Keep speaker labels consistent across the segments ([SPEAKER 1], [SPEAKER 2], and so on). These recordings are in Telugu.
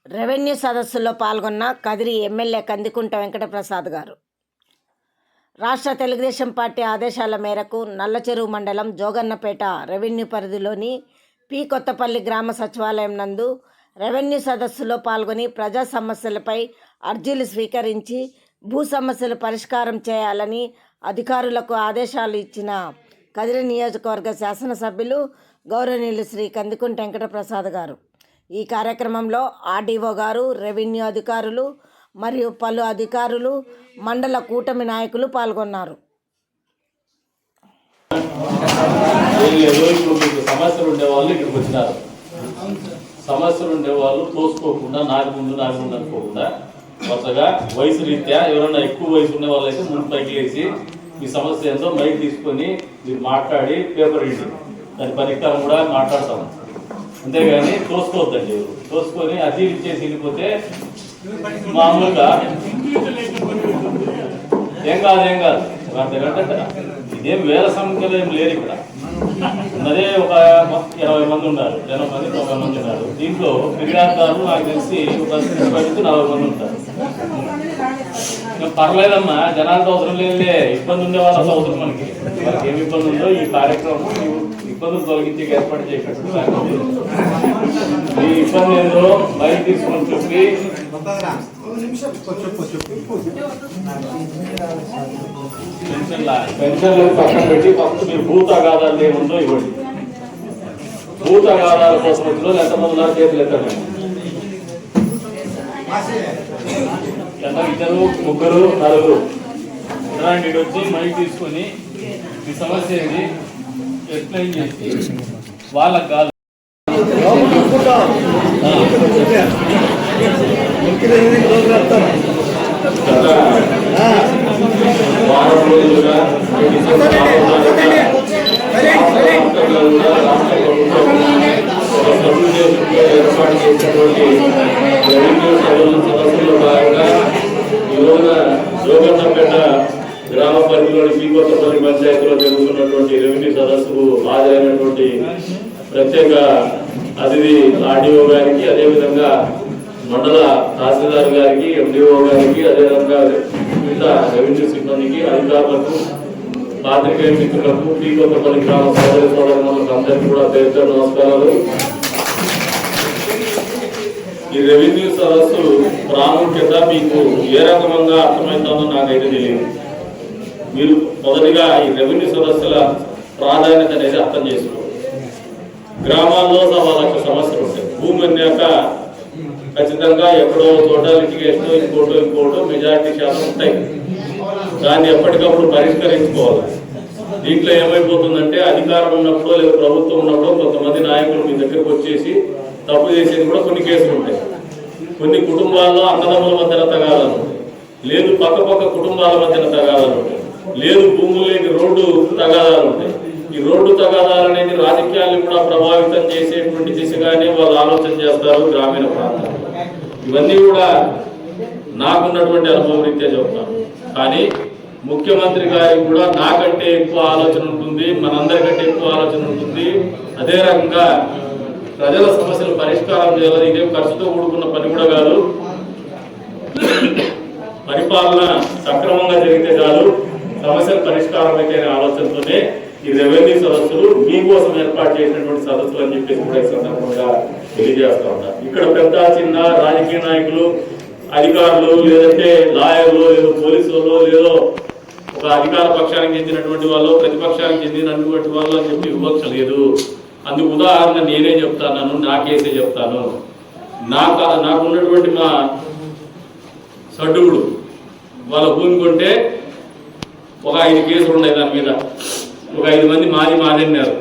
[SPEAKER 1] రెవెన్యూ సదస్సులో పాల్గొన్న కదిరి ఎమ్మెల్యే కందికుంట వెంకటప్రసాద్ గారు. రాష్ట్ర తెలుగుదేశం పార్టీ ఆదేశాల మేరకు నల్లచెరువు మండలం జోగన్నపేట రెవెన్యూ పరిధిలోని పి కొత్తపల్లి గ్రామ సచివాలయం నందు రెవెన్యూ సదస్సులో పాల్గొని ప్రజా సమస్యలపై అర్జీలు స్వీకరించి భూ సమస్యలు పరిష్కారం చేయాలని అధికారులకు ఆదేశాలు ఇచ్చిన కదిరి నియోజకవర్గ శాసనసభ్యులు గౌరవనీయులు శ్రీ కందికుంట వెంకటప్రసాద్ గారు. ఈ కార్యక్రమంలో ఆర్డీఓ గారు, రెవెన్యూ అధికారులు మరియు పలు అధికారులు, మండల కూటమి నాయకులు పాల్గొన్నారు.
[SPEAKER 2] సమస్యలు ఉండేవాళ్ళు ఇక్కడికి వచ్చినారు. సమస్యలు ఉండేవాళ్ళు తోసుకోకుండా నాకు ముందు అనుకోకుండా కొత్తగా వయసు రీత్యా ఎవరైనా ఎక్కువ వయసు ఉండే వాళ్ళు అయితే ముందు పైకి వేసి మీ సమస్య ఏందో మైక్ తీసుకొని మీరు మాట్లాడి పేపర్ ఇవ్వండి, దాని పరిష్కారం కూడా మాట్లాడతాము. అంతేగాని తోసుకోవద్దండి. తోసుకొని అర్జీలు ఇచ్చేసి వెళ్ళిపోతే మామూలుగా ఏం కాదు ఒక అర్ధగంట. ఇదేం వేల సంఖ్యలో ఏం లేరు ఇక్కడ. ఉన్నదే ఒక 20 మంది ఉన్నారు, 80 మంది 90 మంది ఉన్నారు. దీంట్లో ఫిర్యాదుదారులు నాకు తెలిసి ఒక 30 నుంచి 40 మంది ఉంటారు. పర్లేదమ్మా, జనాలకు అవసరం లేదులే. ఇబ్బంది ఉండే వాళ్ళకి అవసరం మనకి. వాళ్ళకి ఏమి ఇబ్బంది ఉందో ఈ కార్యక్రమం ఇబ్బందులు తొలగించి ఏర్పాటు చేసినట్టు ఈ ఇబ్బంది ఏందో బయట తీసుకొని చెప్పి పెన్షన్లు పక్కన పెట్టి ఫస్ట్ మీరు భూ తగాదాలు ఏముందో ఇవ్వండి. భూ తగాదాల కోసం వచ్చిన ఎంతమంది ఉన్నారు చేతులు ఎత్తండి. ఇద్దరు, ముగ్గురు, నలుగురు ఇలాంటి వచ్చి మైక్ తీసుకొని ఈ సమస్య ఏది ఎక్స్ప్లెయిన్ చేసి వాళ్ళకి కాదు వారం రోజులుగా ఏర్పాటు చేసినటువంటి రెవెన్యూ సదస్సులో భాగంగా ఈరోజు జోగన్నపేట గ్రామ పరిధిలోని పి కొత్తపల్లి పంచాయతీలో జరుగుతున్నటువంటి రెవెన్యూ సదస్సుకు హాజరైనటువంటి ప్రత్యేక అతిథి ఆర్డీఓ గారికి, అదేవిధంగా మండల తహసీల్దార్ గారికి, ఎండిఓ గారికి, అదేవిధంగా వివిధ రెవెన్యూ సిబ్బందికి, అధికారులకు, పాత్రికేయ మిత్రులకు, పి కొత్తపల్లి గ్రామ సోదరులకు అందరికీ కూడా పేరు నమస్కారాలు. ఈ రెవెన్యూ సదస్సు ప్రాముఖ్యత మీకు ఏ రకంగా అర్థమవుతుందో నాకైతే తెలియదు. మీరు మొదటిగా ఈ రెవెన్యూ సదస్సుల ప్రాధాన్యత అనేది అర్థం చేసుకోవాలి. గ్రామాల్లో 1.25 లక్షల సమస్యలు ఉంటాయి. భూమి అన్నాక ఖచ్చితంగా ఎక్కడో చోట లిటిగేషన్ ఇంకోటో మెజారిటీ శాతం ఉంటాయి. దాన్ని ఎప్పటికప్పుడు పరిష్కరించుకోవాలి. దీంట్లో ఏమైపోతుందంటే అధికారం ఉన్నప్పుడు లేదా ప్రభుత్వం ఉన్నప్పుడు కొంతమంది నాయకులు మీ దగ్గరకు వచ్చేసి తప్పు చేసేది కూడా కొన్ని కేసులు ఉంటాయి. కొన్ని కుటుంబాల్లో అన్నదమ్ముల మధ్యన తగాదాలు ఉంటాయి, లేదు పక్క కుటుంబాల మధ్యన తగాదాలు ఉంటాయి, లేదు భూముల్లోకి రోడ్డు తగాదాలు ఉంటాయి. ఈ రోడ్డు తగాదాలు అనేది రాజకీయాలను కూడా ప్రభావితం చేసేటువంటి దిశగానే వాళ్ళు ఆలోచన చేస్తారు గ్రామీణ ప్రాంతాల్లో. ఇవన్నీ కూడా నాకున్నటువంటి అనుభవం రీత్యా చెప్తాను. కానీ ముఖ్యమంత్రి గారికి కూడా నాకంటే ఎక్కువ ఆలోచన ఉంటుంది, మనందరికంటే ఎక్కువ ఆలోచన ఉంటుంది. అదే రకంగా ప్రజల సమస్యలు పరిష్కారం చేయాలి. ఇదేం ఖర్చుతో కూడుకున్న పని కూడా కాదు. పరిపాలన సక్రమంగా జరిగితే చాలు, సమస్యలు పరిష్కారం అయితే ఆలోచనతోనే ఈ రెవెన్యూ సదస్సులు మీకోసం ఏర్పాటు చేసినటువంటి సదస్సులు అని చెప్పేసి కూడా ఈ సందర్భంగా తెలియజేస్తా ఉంటారు. ఇక్కడ పెద్ద చిన్న రాజకీయ నాయకులు, అధికారులు, లేదంటే లాయర్లు, లేదో పోలీసులు, లేదో ఒక అధికార పక్షానికి చెందినటువంటి వాళ్ళు, ప్రతిపక్షానికి చెందినటువంటి వాళ్ళు అని చెప్పి వివక్ష లేదు. అందుకు ఉదాహరణ నేనే చెప్తాను, నా కేసే చెప్తాను. నాకు ఉన్నటువంటి మా సడ్డుగుడు వాళ్ళ భూమి కొంటే ఒక 5 కేసులు ఉన్నాయి. దాని మీద ఒక 5 మంది మాది అన్నారు.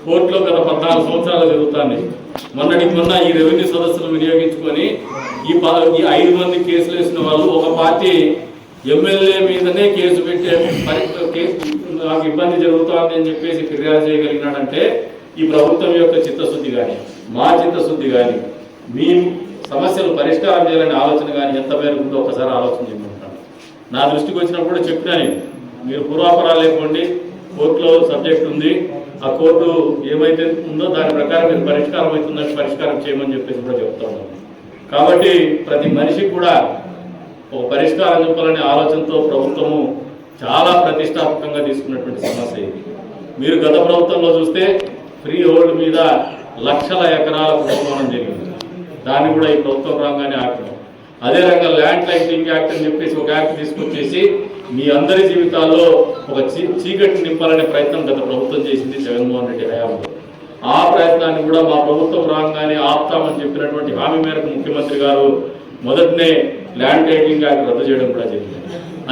[SPEAKER 2] కోర్టులో గత 14 సంవత్సరాలు జరుగుతుంది. మొన్న ఈ రెవెన్యూ సదస్సును వినియోగించుకొని ఈ 5 మంది కేసులు వేసిన వాళ్ళు ఒక పార్టీ ఎమ్మెల్యే మీదనే కేసు పెట్టే నాకు ఇబ్బంది జరుగుతుంది అని చెప్పేసి ఫిర్యాదు చేయగలిగినాడంటే ఈ ప్రభుత్వం యొక్క చిత్తశుద్ధి కానీ, మా చిత్తశుద్ధి కానీ, మీ సమస్యలు పరిష్కారం చేయాలనే ఆలోచన కానీ ఎంత మేరకు ఉందో ఒకసారి ఆలోచన చేయమంటాను. నా దృష్టికి వచ్చినప్పుడు చెప్పినా నేను, మీరు పూర్వాపరాలు లేకపోండి, కోర్టులో సబ్జెక్ట్ ఉంది, ఆ కోర్టు ఏమైతే ఉందో దాని ప్రకారం మీరు పరిష్కారం అవుతుందని పరిష్కారం చేయమని చెప్పేసి కూడా చెప్తా ఉన్నాను. కాబట్టి ప్రతి మనిషికి కూడా ఒక పరిష్కారం చూపాలనే ఆలోచనతో ప్రభుత్వము చాలా ప్రతిష్టాత్మకంగా తీసుకున్నటువంటి సమస్య ఇది. మీరు గత ప్రభుత్వంలో చూస్తే ఫ్రీ హోల్డ్ మీద లక్షల ఎకరాల నిర్మాణం జరిగింది. దాన్ని కూడా ఈ ప్రభుత్వం రాగానే ఆపాం. అదే రకంగా ల్యాండ్ టైటిలింగ్ యాక్ట్ అని చెప్పేసి ఒక యాక్ట్ తీసుకొచ్చేసి మీ అందరి జీవితాల్లో ఒక చీకటి నింపాలనే ప్రయత్నం గత ప్రభుత్వం చేసింది జగన్మోహన్ రెడ్డి హయాంలో. ఆ ప్రయత్నాన్ని కూడా మా ప్రభుత్వం రాగానే ఆపుతామని చెప్పినటువంటి హామీ మేరకు ముఖ్యమంత్రి గారు మొదటనే ల్యాండ్ టైటిలింగ్ యాక్ట్ రద్దు చేయడం కూడా జరిగింది.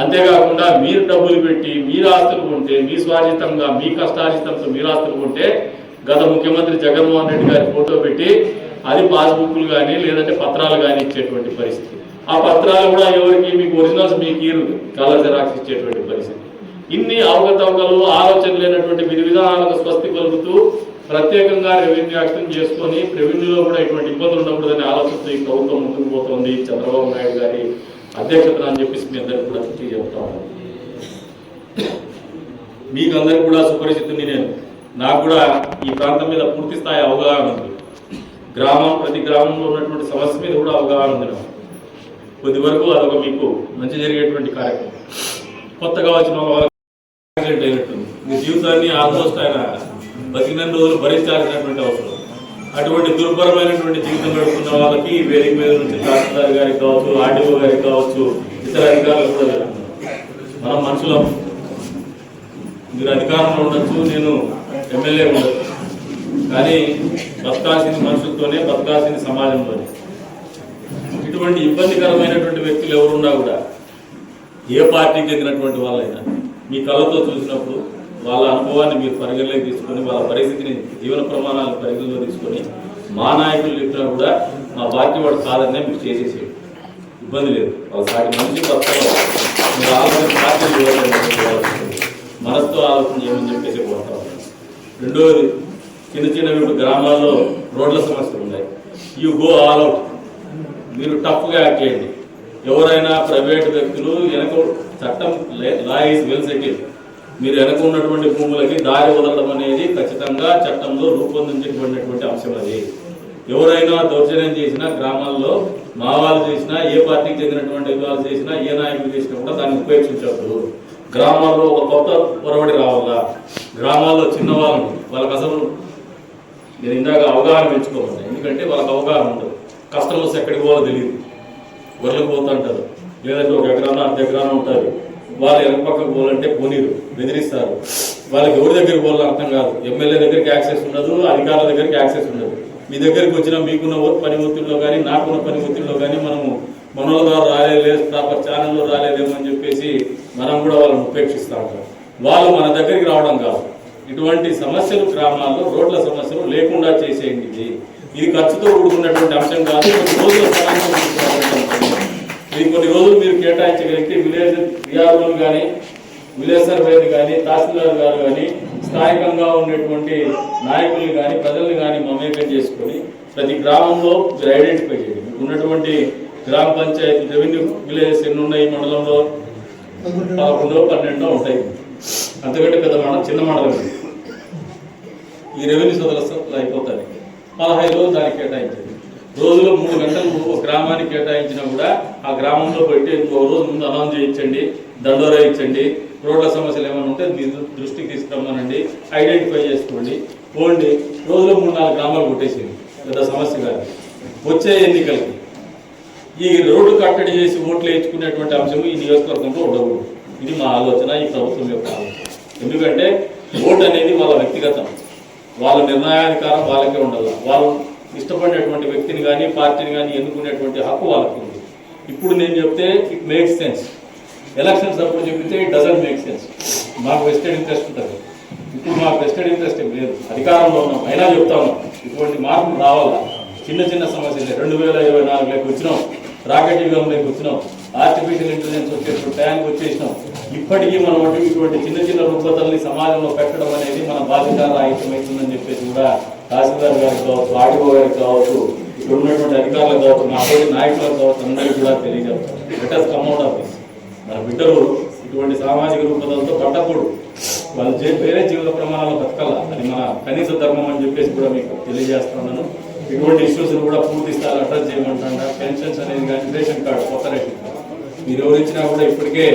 [SPEAKER 2] అంతేకాకుండా మీరు డబ్బులు పెట్టి మీరు ఆస్తులు కొంటే, మీ స్వార్జితంగా మీ కష్టార్జితంతో మీరు ఆస్తులు కొంటే గత ముఖ్యమంత్రి జగన్మోహన్ రెడ్డి గారి ఫోటో పెట్టి అది పాస్బుక్లు కానీ లేదంటే పత్రాలు కానీ ఇచ్చేటువంటి పరిస్థితి. ఆ పత్రాలు కూడా ఎవరికి మీకు ఒరిజినల్స్ మీకు కలర్ జెరాక్స్ ఇచ్చేటువంటి పరిస్థితి. ఇన్ని అవకతవకలు ఆలోచన లేనటువంటి విధి విధానాలకు స్వస్తి పలుకుతూ ప్రత్యేకంగా రెవెన్యూ యాక్షన్ చేసుకొని రెవెన్యూలో కూడా ఎటువంటి ఇబ్బందులు ఉండకూడదని ఆలోచనతో ఈ ప్రభుత్వం ముందుకు పోతుంది చంద్రబాబు నాయుడు గారి అధ్యక్షతన అని చెప్పేసి మీ అందరికీ కూడా చెప్తా ఉన్నాను. మీకు అందరికీ కూడా సుపరిచితుని నేను. నాకు కూడా ఈ ప్రాంతం మీద పూర్తి స్థాయి అవగాహన ఉంది. ప్రతి గ్రామంలో ఉన్నటువంటి సమస్య మీద కూడా అవగాహన ఉంది. కొద్ది వరకు అదొక మీకు మంచి జరిగేటువంటి కార్యక్రమం. కొత్తగా వచ్చిన యాక్సిడెంట్ అయినట్టుంది. మీ జీవితాన్ని ఆల్మోస్ట్ ఆయన బతికిన రోజులు భరించాల్సినటువంటి అవసరం. అటువంటి దుర్భరమైనటువంటి జీవితం గడుపుతున్న వాళ్ళకి వేదిక మీద నుంచి తహసీల్దార్ గారికి కావచ్చు, ఆర్డీఓ గారికి కావచ్చు, ఇతర అధికారులు కూడా జరుగుతున్నారు. మనం మనుషులం. మీరు అధికారంలో ఉండొచ్చు, నేను ఎమ్మెల్యే ఉండొచ్చు, కానీ బతకాల్సింది మనుషులతోనే, బతకాల్సింది సమాజంలోనే. ఇటువంటి ఇబ్బందికరమైనటువంటి వ్యక్తులు ఎవరున్నా కూడా ఏ పార్టీకి చెందినటువంటి వాళ్ళైనా మీ కళ్ళతో చూసినప్పుడు వాళ్ళ అనుభవాన్ని మీరు పరిగణలోకి తీసుకొని వాళ్ళ పరిస్థితిని, జీవన ప్రమాణాలను పరిగణలో తీసుకొని మా నాయకులు చెప్పినా కూడా మా పార్టీ వాడు కాదనే మీరు చేసేసేది, ఇబ్బంది లేదు. వాళ్ళ సాటి మంచి బతకాలి. మీరు ఆలోచన పార్టీ మనసుతో ఆలోచన చేయమని చెప్పేసి కోరుతా ఉన్నాను. రెండోది, చిన్న గ్రామాల్లో రోడ్ల సమస్యలు ఉన్నాయి. You go all out. మీరు టఫ్గా యాక్ట్ చేయండి. ఎవరైనా ప్రైవేట్ వ్యక్తులు వెనక చట్టం లా ఈజ్ వెల్ సెటిల్డ్. మీరు వెనక ఉన్నటువంటి భూములకి దారి వదలడం అనేది ఖచ్చితంగా చట్టంలో రూపొందించబడినటువంటి అంశం. అది ఎవరైనా దౌర్జన్యం చేసినా, గ్రామాల్లో మా వాళ్ళు చేసినా, ఏ పార్టీకి చెందినటువంటి వాళ్ళు చేసినా, ఏ నాయకులు చేసినా కూడా దాన్ని ఉపేక్షించవద్దు. గ్రామాల్లో ఒక కొత్త పొరబడి రావాలా. గ్రామాల్లో చిన్నవాళ్ళని వాళ్ళకి అసలు నేను ఇందాక అవగాహన పెంచుకోవాలి. ఎందుకంటే వాళ్ళకి అవగాహన ఉండదు. కస్టమర్స్ ఎక్కడికి పోవాలో తెలియదు, గొర్రెలకు పోతుంటారు, లేదంటే ఒక ఎకరాన అర్ధ ఎకరాన ఉంటారు. వాళ్ళు వెనక పక్కకు పోవాలంటే పోనీరు, బెదిరిస్తారు. వాళ్ళకి ఎవరి దగ్గరికి పోవాలో అర్థం కాదు. ఎమ్మెల్యే దగ్గరికి యాక్సెస్ ఉండదు, అధికారుల దగ్గరికి యాక్సెస్ ఉండదు. మీ దగ్గరికి వచ్చిన మీకున్న పని ఒత్తిడిలో కానీ, నాకున్న పని ఒత్తిడిలో కానీ మనము మనోళ్ళ ద్వారా రాలేదు, ప్రాపర్ ఛానల్లో రాలేదేమో అని చెప్పేసి మనం కూడా వాళ్ళని ఉపేక్షిస్తూ ఉంటాం. వాళ్ళు మన దగ్గరికి రావడం కాదు. ఇటువంటి సమస్యలు గ్రామాల్లో, రోడ్ల సమస్యలు లేకుండా చేసేయండి. ఇది ఖర్చుతో కూడుకున్నటువంటి అంశం కాదు. కొన్ని రోజులు మీరు కేటాయించగలిగితే విలేజ్ విఆర్ఓలు కానీ, విలేజ్ సర్వేలు కానీ, తహసీల్దార్ గారు కానీ, స్థానికంగా ఉండేటువంటి నాయకుల్ని కానీ, ప్రజల్ని కానీ మమేకం చేసుకొని ప్రతి గ్రామంలో మీరు ఐడెంటిఫై చేయండి. మీకు ఉన్నటువంటి గ్రామ పంచాయతీ రెవెన్యూ విలేజెస్ ఎన్ని ఉన్నాయి మండలంలో? 11, 12 ఉంటాయి. అంతకంటే పెద్ద మండలం, చిన్న మండలం. ఈ రెవెన్యూ సదస్సులు అయిపోతాయి. 15 రోజులు దానికి కేటాయించండి. రోజులో 3 గంటలు ఒక గ్రామానికి కేటాయించినా కూడా ఆ గ్రామంలో పెట్టి ఒక రోజు ముందు అనౌన్స్ చేయించండి, దండోరా ఇచ్చండి. రోడ్ల సమస్యలు ఏమైనా ఉంటే మీ దృష్టికి తీసుకురమ్మనండి, ఐడెంటిఫై చేసుకోండి, పోండి. రోజులో 3-4 గ్రామాలు కొట్టేసింది, పెద్ద సమస్య కాదు. వచ్చే ఎన్నికలకి ఈ రోడ్డు కట్టడి చేసి ఓట్లు వేయించుకునేటువంటి అంశం ఈ నియోజకవర్గంలో ఉండకూడదు. ఇది మా ఆలోచన, ఈ ప్రభుత్వం యొక్క ఆలోచన. ఎందుకంటే ఓటు అనేది వాళ్ళ వ్యక్తిగతం, వాళ్ళ నిర్ణయాధికారం వాళ్ళకే ఉండాలి. వాళ్ళు ఇష్టపడినటువంటి వ్యక్తిని కానీ, పార్టీని కానీ ఎన్నుకునేటువంటి హక్కు వాళ్ళకి ఉంది. ఇప్పుడు నేను చెప్తే ఇట్ మేక్స్ సెన్స్. ఎలక్షన్స్ అప్పుడు చెప్తే ఇట్ డజంట్ మేక్ సెన్స్. మాకు వెస్టెడ్ ఇంట్రెస్ట్ ఉంటుంది. ఇప్పుడు మాకు వెస్టెడ్ ఇంట్రెస్ట్ ఏం లేదు, అధికారంలో ఉన్నాం, అయినా చెప్తా ఉన్నాం ఇటువంటి మార్పులు రావాలా. చిన్న చిన్న సమస్యలే. 2024లోకి వచ్చినాం, రాకెట్ యుగంలోకి వచ్చినాం, ఆర్టిఫిషియల్ ఇంటెలిజెన్స్ వచ్చేటువంటి టయానికి వచ్చేసినాం. ఇప్పటికీ మనం ఇటువంటి చిన్న చిన్న రూపతల్ని సమాజంలో పెట్టడం అనేది మన బాధ్యత రాహిత్యమవుతుందని చెప్పేసి కూడా తహసీల్దార్ గారికి కావచ్చు, ఆర్డీఓ గారికి కావచ్చు, ఇక్కడ ఉన్నటువంటి అధికారులకు కావచ్చు, మా తోటి నాయకులకు కావచ్చు, అందరికీ కూడా తెలియజేస్తాం. Let us come out of this. మన బిడ్డలు ఇటువంటి సామాజిక రూపతలతో పట్టకూడదు. వాళ్ళు వేరే జీవిత ప్రమాణాలు బతకాల. అది మన కనీస ధర్మం అని చెప్పేసి కూడా మీకు తెలియజేస్తున్నాను.
[SPEAKER 3] ఇటువంటి ఇష్యూస్ కూడా పూర్తి స్థాయిలో అడ్రస్ చేయమంటాడా. పెన్షన్స్ అనేది కానీ రేషన్ కార్డు, కొత్త రేషన్ కార్డు మీరు ఎవరు ఇచ్చినా కూడా ఇప్పటికే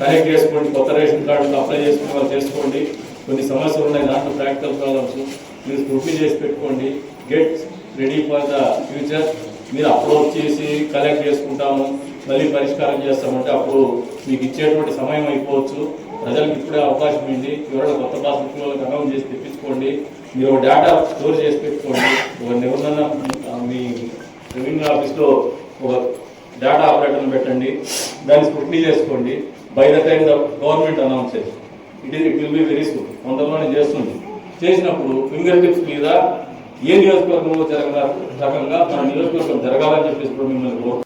[SPEAKER 3] కనెక్ట్ చేసుకోండి. కొత్త రేషన్ కార్డులు అప్లై చేసుకునే వాళ్ళు చేసుకోండి. కొన్ని సమస్యలు ఉన్నాయి, దాంట్లో ప్రాక్టికల్ ప్రాబ్లమ్స్ మీరు స్క్రూటినీ చేసి పెట్టుకోండి. Get ready for the future. మీరు అప్లోడ్ చేసి కలెక్ట్ చేసుకుంటాము, మళ్ళీ పరిష్కారం చేస్తామంటే అప్పుడు మీకు ఇచ్చేటువంటి సమయం అయిపోవచ్చు. ప్రజలకు ఇప్పుడే అవకాశం ఉంది. ఎవరైనా కొత్త పాస్బుక్ వాళ్ళకి అనౌన్స్ చేసి తెప్పించుకోండి. మీరు ఒక డేటా స్టోర్ చేసి పెట్టుకోండి. ఎవరినైనా మీ రెవెన్యూ ఆఫీస్లో ఒక డేటా ఆపరేటర్ని పెట్టండి, దాన్ని స్క్రూటినీ చేసుకోండి. By the time the government announces it will be very soon. తొందరలోనే చేస్తుంది. చేసినప్పుడు ఫింగర్ టిప్స్ మీద ఏ నియోజకవర్గంలో రకంగా మన నియోజకవర్గం జరగాలని చెప్పేసి కూడా మిమ్మల్ని